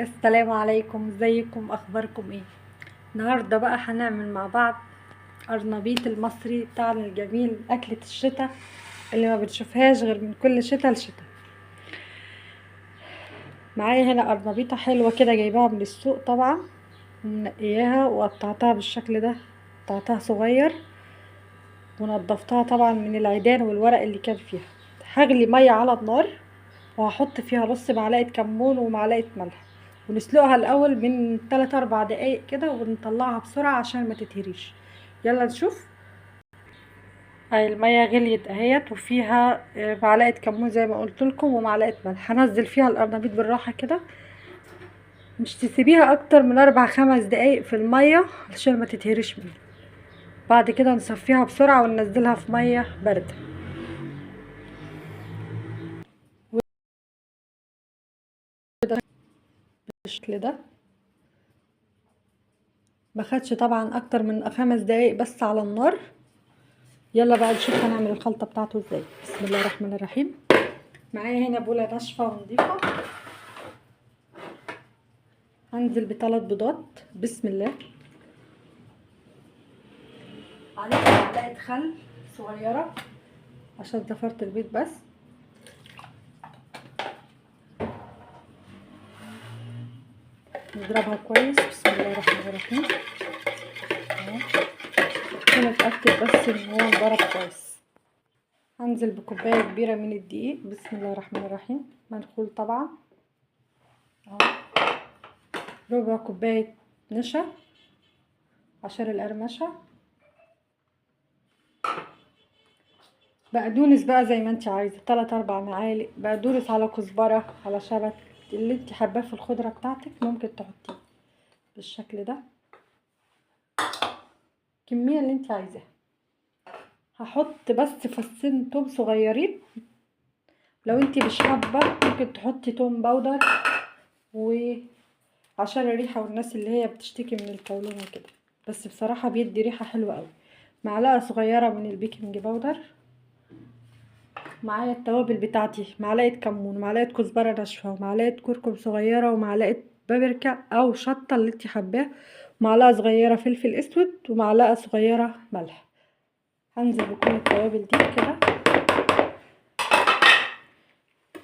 السلام عليكم، ازيكم؟ اخباركم ايه؟ النهارده بقى هنعمل مع بعض قرنبيط المصري بتاعنا الجميل، اكلة الشتاء اللي ما بنشوفهاش غير من كل شتاء لشتاء. معايا هنا قرنبيطة حلوة كده، جايباها من السوق طبعا، ومنقياها وقطعتها بالشكل ده. قطعتها صغير ونضفتها طبعا من العيدان والورق اللي كان فيها. هغلي مية على النار وهحط فيها نص معلقة كمون ومعلقة ملح، ونسلقها الاول من 3 4 دقايق كده، ونطلعها بسرعة عشان ما تتهريش. يلا نشوف. هاي المية غليت اهيت، وفيها معلقة كمون زي ما قلت لكم ومعلقة ملح. هنزل فيها القرنبيط بالراحة كده، مش تسيبيها اكتر من 4 5 دقايق في المية عشان ما تتهريش منها. بعد كده نصفيها بسرعة وننزلها في مية باردة بالشكل ده. ما خدش طبعا اكتر من 5 دقايق بس على النار. يلا بقى نشوف هنعمل الخلطة بتاعته ازاي. بسم الله الرحمن الرحيم. معايا هنا بولة ناشفة ونضيفة. هنزل ب3 بيضات. بسم الله. عليها معلقة خل صغيرة عشان زفرت البيض بس. نضربها كويس. بسم الله الرحمن الرحيم. اهو نتأكد بس ان هو انضرب كويس. هنزل بكوباية كبيرة من الدقيق. بسم الله الرحمن الرحيم. منخول طبعا. اهو ربع كوباية نشا عشان القرمشة. بقدونس بقى زي ما انت عايزه، 3 4 معالق بقدونس، على كزبره، على شبت، اللي انت حباه في الخضره بتاعتك ممكن تحطيه بالشكل ده، الكميه اللي انت عايزاها. هحط بس فصين توم صغيرين، لو انت مش حابه ممكن تحطي توم باودر، وعشان الريحه والناس اللي هي بتشتكي من القولون وكده، بس بصراحه بيدي ريحه حلوه قوي. معلقه صغيره من البيكنج باودر. معايا التوابل بتاعتي: معلقه كمون ومعلقه كزبره ناشفه ومعلقه كركم صغيره ومعلقه بابريكا او شطه اللي انت حباه، ومعلقه صغيره فلفل اسود ومعلقه صغيره ملح. هنزل بكل التوابل دي كده،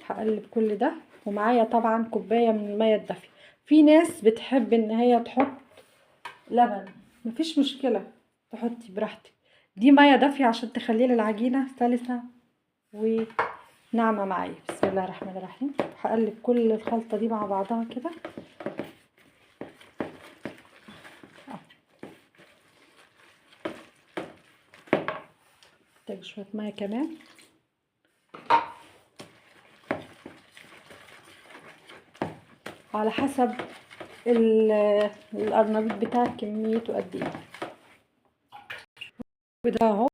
هقلب كل ده. ومعايا طبعا كوبايه من الميه الدافيه. في ناس بتحب ان هي تحط لبن، مفيش مشكله، تحطي براحتك. دي ميه دافيه عشان تخلي العجينه سلسه وناعمه معايا. بسم الله الرحمن الرحيم. هقلب كل الخلطه دي مع بعضها كده. محتاج شويه ميه كمان، على حسب القرنبيط بتاعك كميته قد ايه. وده اهو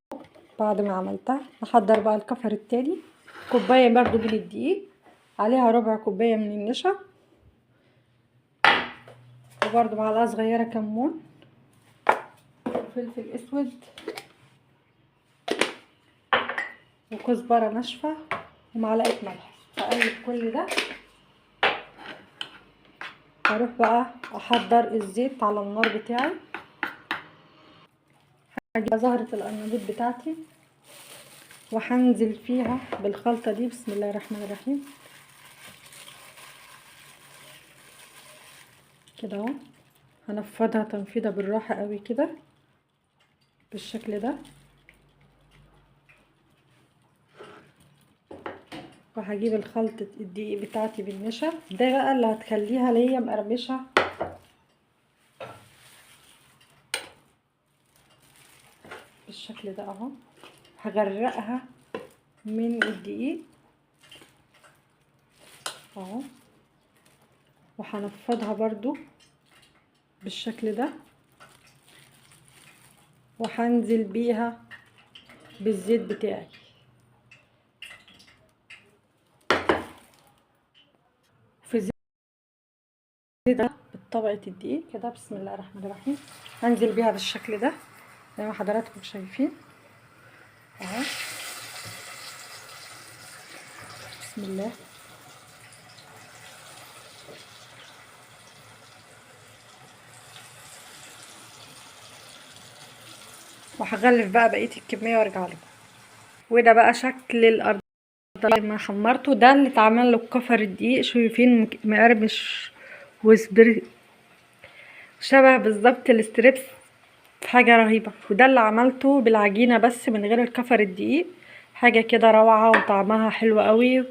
بعد ما عملتها نحضر بقى الكفر التاني. كوبايه برضو من الدقيق، عليها ربع كوبايه من النشا، وبرضو معلقه صغيره كمون وفلفل اسود وكزبره ناشفه ومعلقه ملح. هقلب كل ده. هروح بقى احضر الزيت على النار بتاعي. هجيب زهرة القرنبيط بتاعتي وهنزل فيها بالخلطة دي. بسم الله الرحمن الرحيم. كده اهو هنفضها تنفيضة بالراحة قوي كده بالشكل ده. وهجيب الخلطة الدقيق بتاعتي بالنشا، ده بقى اللي هتخليها ليا مقرمشة. بالشكل ده اهو هغرقها من الدقيق اهو، وهنفضها برضو بالشكل ده، وهنزل بيها بالزيت بتاعي. في الزيت ده بطبقة الدقيق كده. بسم الله الرحمن الرحيم. هنزل بيها بالشكل ده زي ما حضراتكم شايفين اهو. بسم الله. وهغلف بقى بقيه الكميه وارجع لكم. وده بقى شكل الارض ما حمرته، ده اللي اتعمل له بكفر الدقيق، شايفين مقرمش وسبر، شبه بالظبط الستريبس، حاجه رهيبه. وده اللي عملته بالعجينه بس من غير الكفر الدقيق، حاجه كده روعه وطعمها حلو قوي.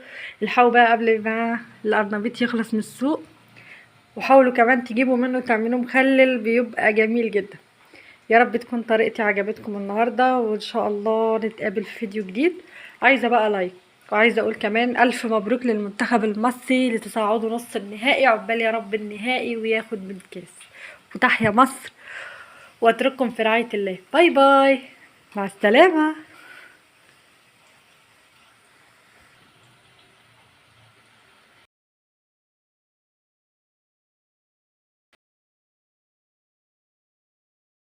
الحقوا بقى قبل ما القرنبيط يخلص من السوق، وحاولوا كمان تجيبوا منه تعملوه مخلل، بيبقى جميل جدا. يا رب تكون طريقتي عجبتكم النهارده، وان شاء الله نتقابل في فيديو جديد. عايزه بقى لايك، وعايزه اقول كمان الف مبروك للمنتخب المصري لتصعده نص النهائي، عقبال يا رب النهائي وياخد من الكاس. وتحيا مصر، واترككم في رعايه الله. باي باي، مع السلامه.